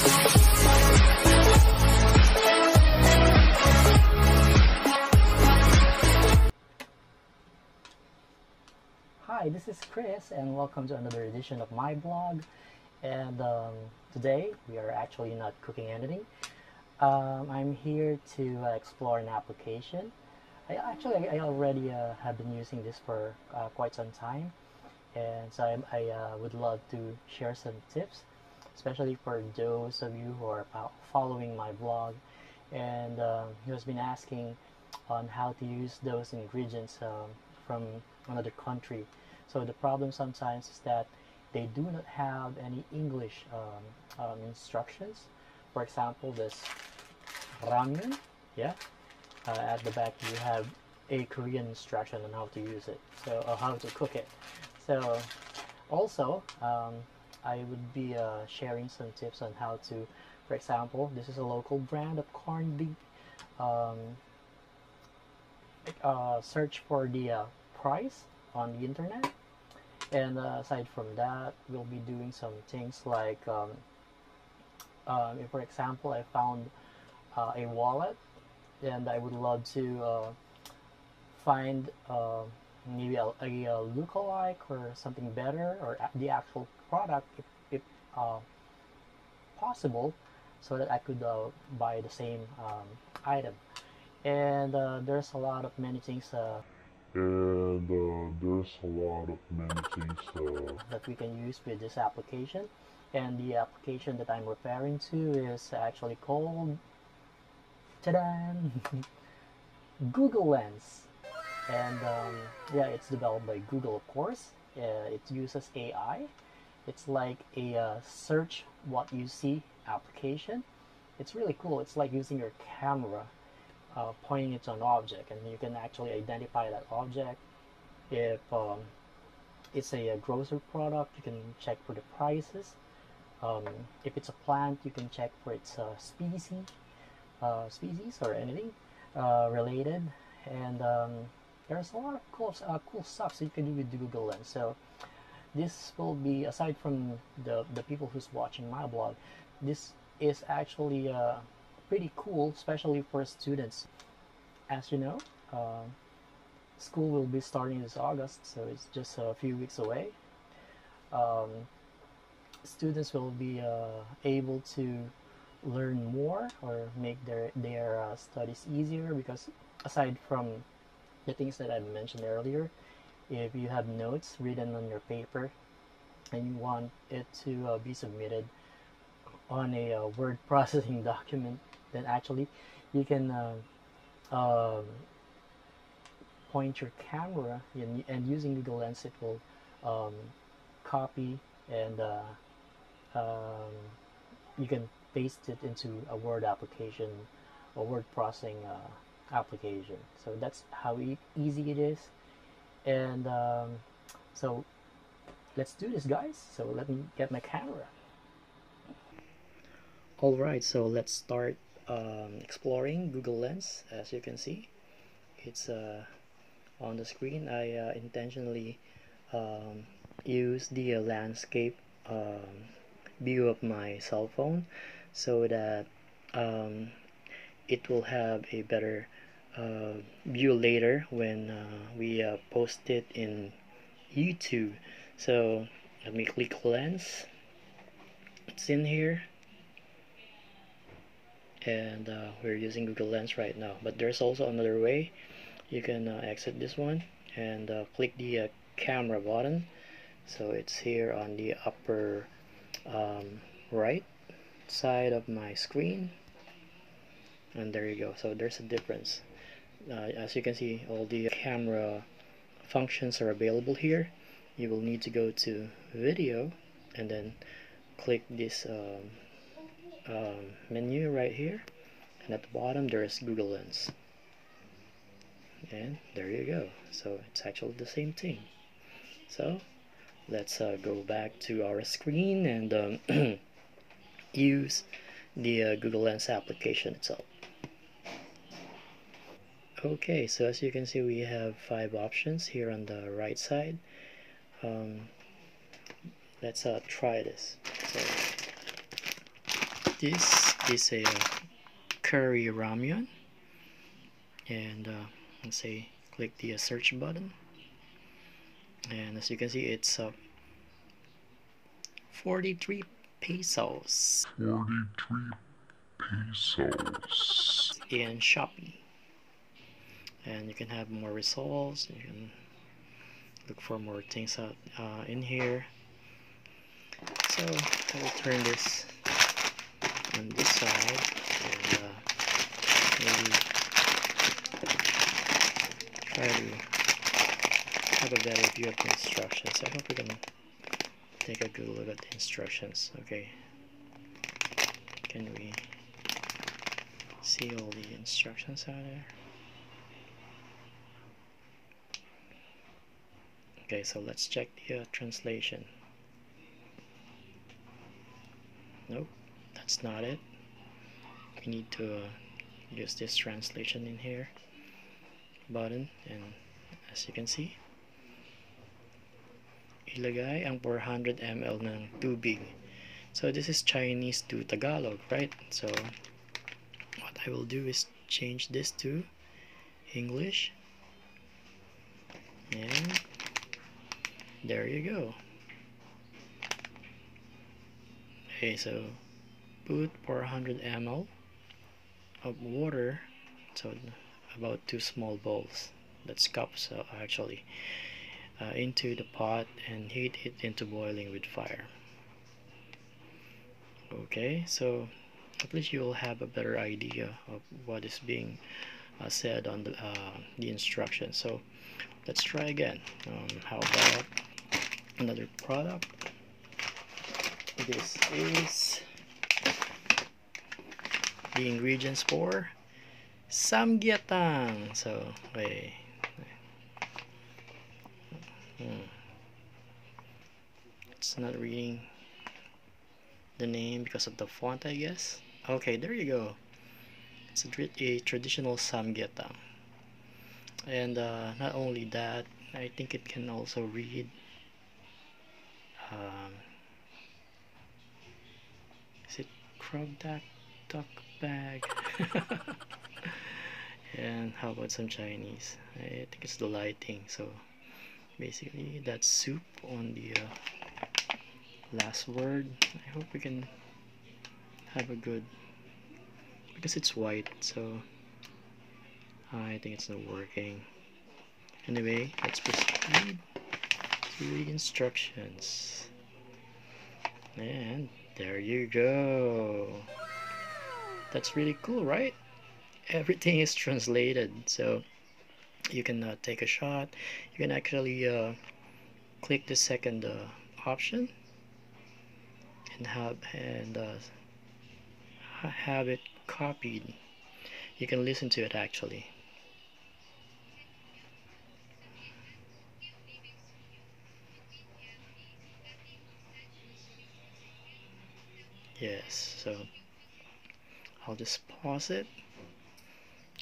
Hi, this is Chris and welcome to another edition of my blog. And today we are actually not cooking anything. I'm here to explore an application. I already have been using this for quite some time, and so I would love to share some tips, especially for those of you who are following my blog and who has been asking on how to use those ingredients from another country. So the problem sometimes is that they do not have any English instructions. For example, this ramen, yeah, at the back you have a Korean instruction on how to use it, so how to cook it. So also I would be sharing some tips on how to, for example, this is a local brand of corned beef. Search for the price on the internet, and aside from that we'll be doing some things like if for example I found a wallet and I would love to find maybe a lookalike or something better, or the actual product if possible, so that I could buy the same item. And there's a lot of many things that we can use with this application. And the application that I'm referring to is actually called, ta-da, Google Lens. And yeah, it's developed by Google, of course. It uses AI. It's like a search what you see application. It's really cool. It's like using your camera pointing it to an object, and you can actually identify that object. If it's a grocery product, you can check for the prices. If it's a plant, you can check for its species or anything related. And there's a lot of cool stuff so you can do with the Google Lens. So this will be, aside from the people who's watching my blog, this is actually pretty cool, especially for students. As you know, school will be starting this August, so it's just a few weeks away. Students will be able to learn more or make their studies easier, because aside from the things that I mentioned earlier, if you have notes written on your paper and you want it to be submitted on a word processing document, then actually you can point your camera and using Google Lens it will copy and you can paste it into a Word application or word processing application. So that's how easy it is. And so let's do this, guys. So let me get my camera. Alright, so let's start exploring Google Lens. As you can see, it's on the screen. I intentionally use the landscape view of my cell phone so that it will have a better view later when we post it in YouTube. So let me click Lens. It's in here, and we're using Google Lens right now, but there's also another way. You can exit this one and click the camera button. So it's here on the upper right side of my screen, and there you go. So there's a difference. As you can see, all the camera functions are available here. You will need to go to video and then click this menu right here, and at the bottom there's Google Lens, and there you go. So it's actually the same thing. So let's go back to our screen and use the Google Lens application itself. Okay, so as you can see, we have 5 options here on the right side. Let's try this. So This is a curry ramyun, and let's say click the search button, and as you can see, it's 43 pesos. 43 pesos in Shopee, and you can have more results. You can look for more things out in here. So I will turn this on this side, and maybe try to have a better view of the instructions. I hope we can take a good look at the instructions. Okay, can we see all the instructions out there? Okay, so let's check the translation. Nope, that's not it. We need to use this translation in here button, and as you can see, ilagay ang 400 ml ng tubig. So this is Chinese to Tagalog, right? So what I will do is change this to English, and there you go. Okay, so put 400 ml of water, so about 2 small bowls, that's cups actually, into the pot and heat it into boiling with fire. Okay, so at least you will have a better idea of what is being said on the instructions. So let's try again. How about another product? This is the ingredients for samgyetang. So wait, it's not reading the name because of the font, I guess. Okay, there you go. It's a traditional samgyetang, and not only that, I think it can also read is it crab duck bag? And how about some Chinese? I think it's the lighting. So basically that's soup on the last word. I hope we can have a good, because it's white, so I think it's not working. Anyway, let's proceed to the instructions, and there you go. That's really cool, right? Everything is translated, so you can take a shot. You can actually click the second option and have it copied. You can listen to it actually. Yes, so I'll just pause it,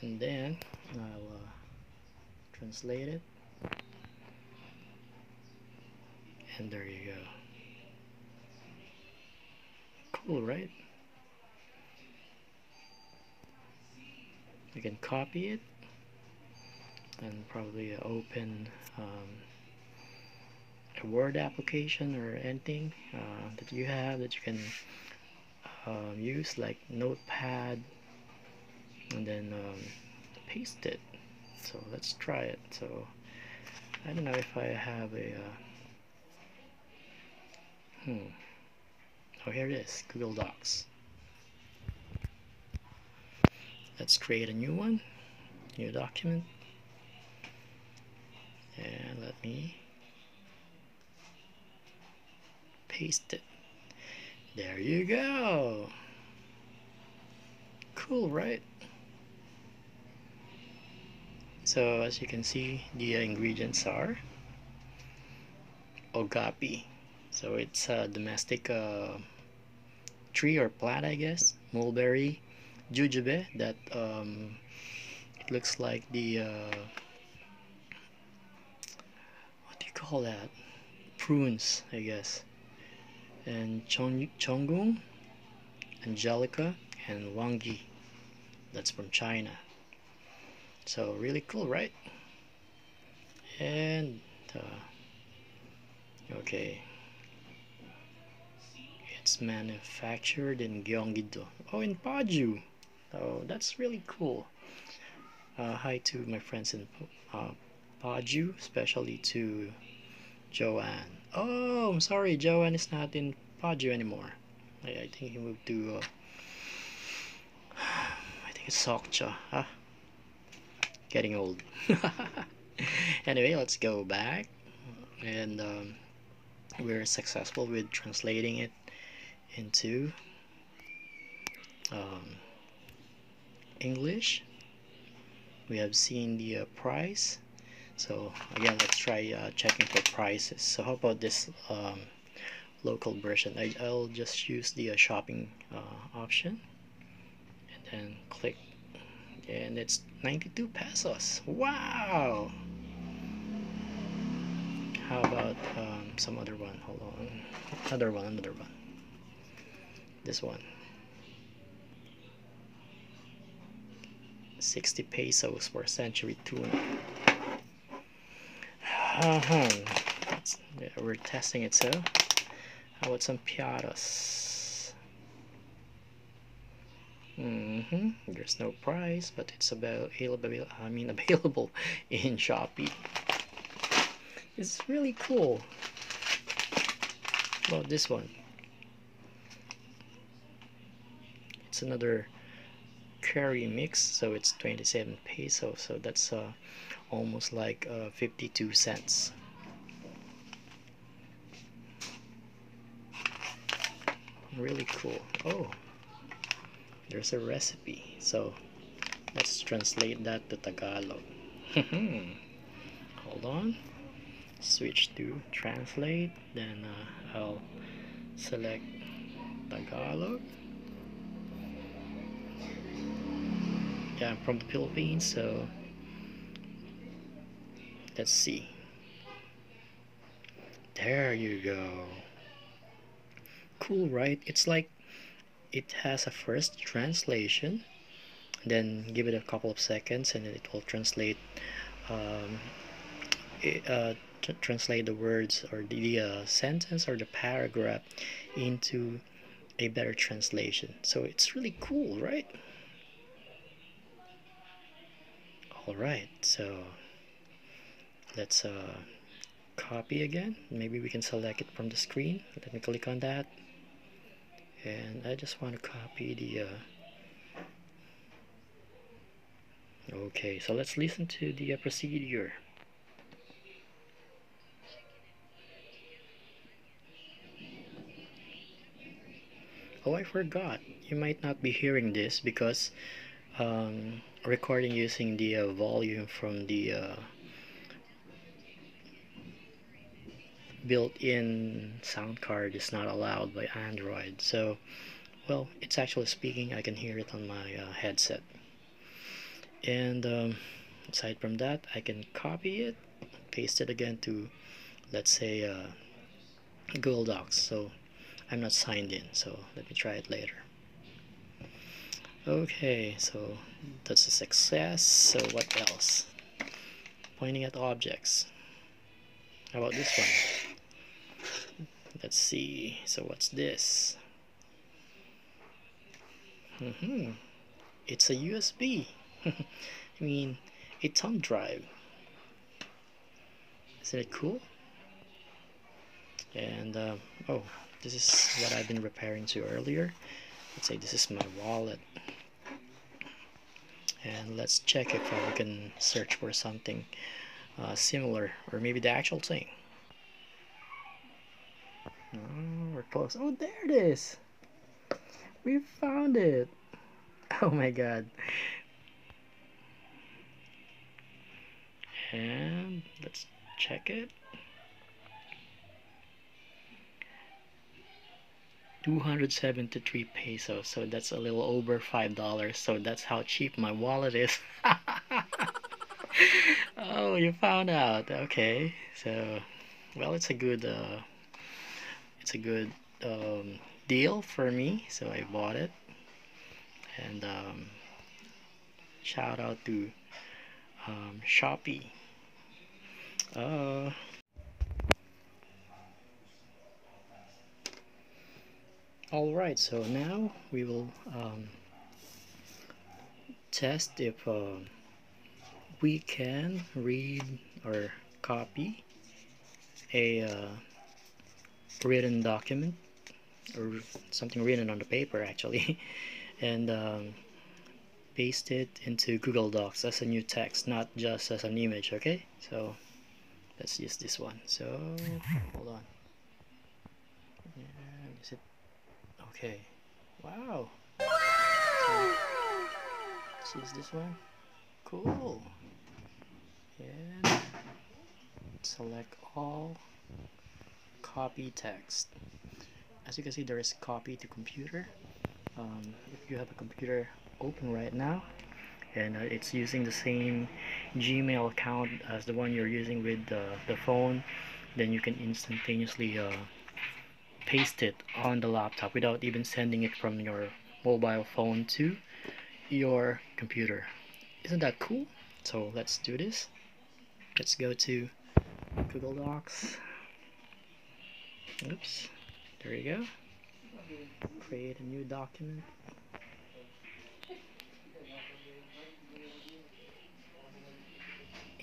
and then I'll translate it, and there you go. Cool, right? You can copy it and probably open a Word application or anything that you have that you can use, like Notepad, and then paste it. So let's try it. So I don't know if I have a oh, here it is, Google Docs. Let's create a new one, new document, and let me paste it. There you go. Cool, right? So as you can see, the ingredients are Ogapi. So it's a domestic tree or plant, I guess. Mulberry, jujube, that it looks like the what do you call that? Prunes, I guess. And chongung, Angelica, and Wangi. That's from China. So really cool, right? And okay, it's manufactured in Gyeonggi-do. Oh, in Paju. Oh, that's really cool. Hi to my friends in Paju, especially to Joanne. Oh, I'm sorry, Joanne is not in Paju anymore. I think he moved to I think it's Sokcha. Huh? Getting old. Anyway, let's go back, and we're successful with translating it into um, English. We have seen the price. So again, let's try checking for prices. So how about this local version? I'll just use the shopping option and then click, and it's 92 pesos. Wow! How about some other one? Hold on. Another one. This one. 60 pesos for century tuna. Yeah, we're testing it, so how about some piatos? There's no price, but it's available in Shopee. It's really cool. Well, this one. It's another curry mix, so it's 27 pesos, so that's almost like 52 cents. Really cool. Oh, there's a recipe, so let's translate that to Tagalog. Hold on, switch to translate, then I'll select Tagalog. Yeah, I'm from the Philippines, so let's see. There you go. Cool, right? It's like it has a first translation, then give it a couple of seconds, and then it will translate um, translate the words or the sentence or the paragraph into a better translation. So it's really cool, right? All right, so let's copy again. Maybe we can select it from the screen. Let me click on that, and I just want to copy the okay, so let's listen to the procedure. Oh, I forgot. You might not be hearing this because recording using the volume from the built-in sound card is not allowed by Android. So, well, it's actually speaking. I can hear it on my headset. And aside from that, I can copy it, paste it again to, let's say, Google Docs. So I'm not signed in, so let me try it later. Okay, so that's a success. So what else? Pointing at objects. How about this one? Let's see. So what's this? It's a USB. I mean, a thumb drive. Isn't it cool? And oh, this is what I've been referring to earlier. Let's say this is my wallet. And let's check if we can search for something similar, or maybe the actual thing. Oh, we're close. Oh, there it is. We found it. Oh my god. And let's check it. 273 pesos, so that's a little over $5. So that's how cheap my wallet is. Oh, you found out. Okay, so well, it's a good deal for me, so I bought it. And shout out to Shopee. Alright, so now we will test if we can read or copy a written document, or something written on the paper actually, and paste it into Google Docs as a new text, not just as an image. Okay, so let's use this one. So hold on. And is it okay? Wow. So, let's use this one. Cool. And select all, copy text. As you can see, there is copy to computer. If you have a computer open right now and it's using the same Gmail account as the one you're using with the phone, then you can instantaneously paste it on the laptop without even sending it from your mobile phone to your computer. Isn't that cool? So let's do this. Let's go to Google Docs. Oops, there you go. Create a new document.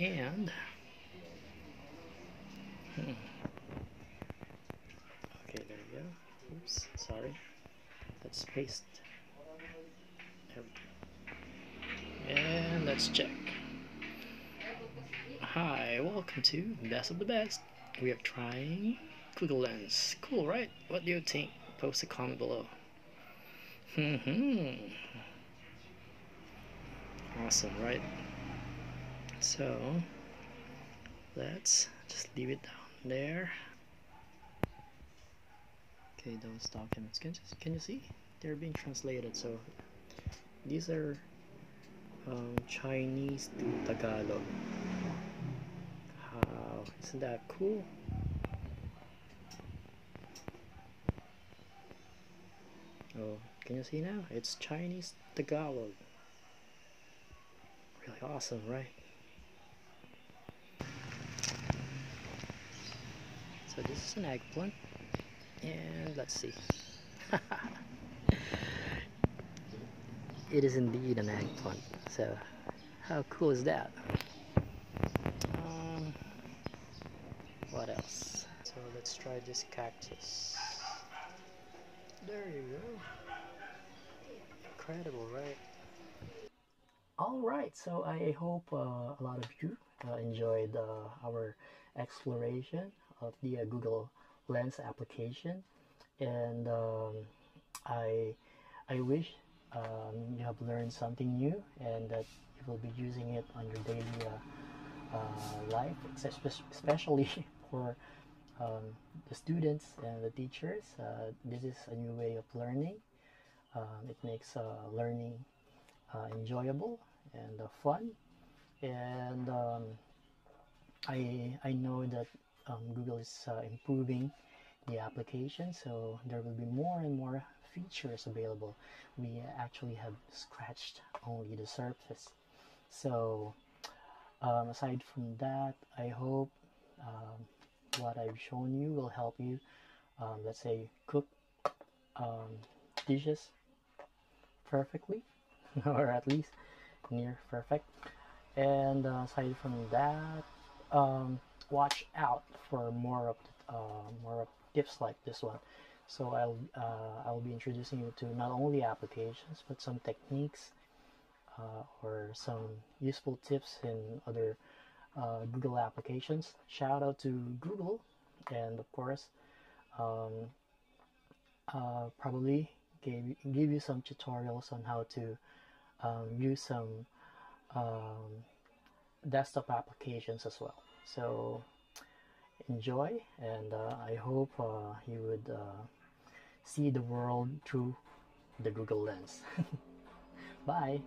And okay, there you go. Oops, sorry. Let's paste everything. And let's check. Hi, welcome to Best of the Best. We are trying Google Lens. Cool, right? What do you think? Post a comment below. Awesome, right? So let's just leave it down there. Okay, those documents, can you see? They're being translated. So these are Chinese to Tagalog. Wow, isn't that cool? Oh, can you see now? It's Chinese Tagalog. Really awesome, right? So this is an eggplant, and let's see. It is indeed an eggplant. So how cool is that? What else? So let's try this cactus. There you go. Incredible, right? Alright, so I hope a lot of you enjoyed our exploration of the Google Lens application, and I wish you have learned something new and that you will be using it on your daily life, especially for the students and the teachers. This is a new way of learning. It makes learning enjoyable and fun, and I know that Google is improving the application, so there will be more and more features available. We actually have scratched only the surface. So aside from that, I hope what I've shown you will help you, let's say, cook dishes perfectly, or at least near perfect. And aside from that, watch out for more of tips like this one. So I'll be introducing you to not only applications but some techniques or some useful tips in other Google applications. Shout out to Google, and of course probably give you some tutorials on how to use some um, desktop applications as well. So enjoy, and I hope you would see the world through the Google Lens. Bye.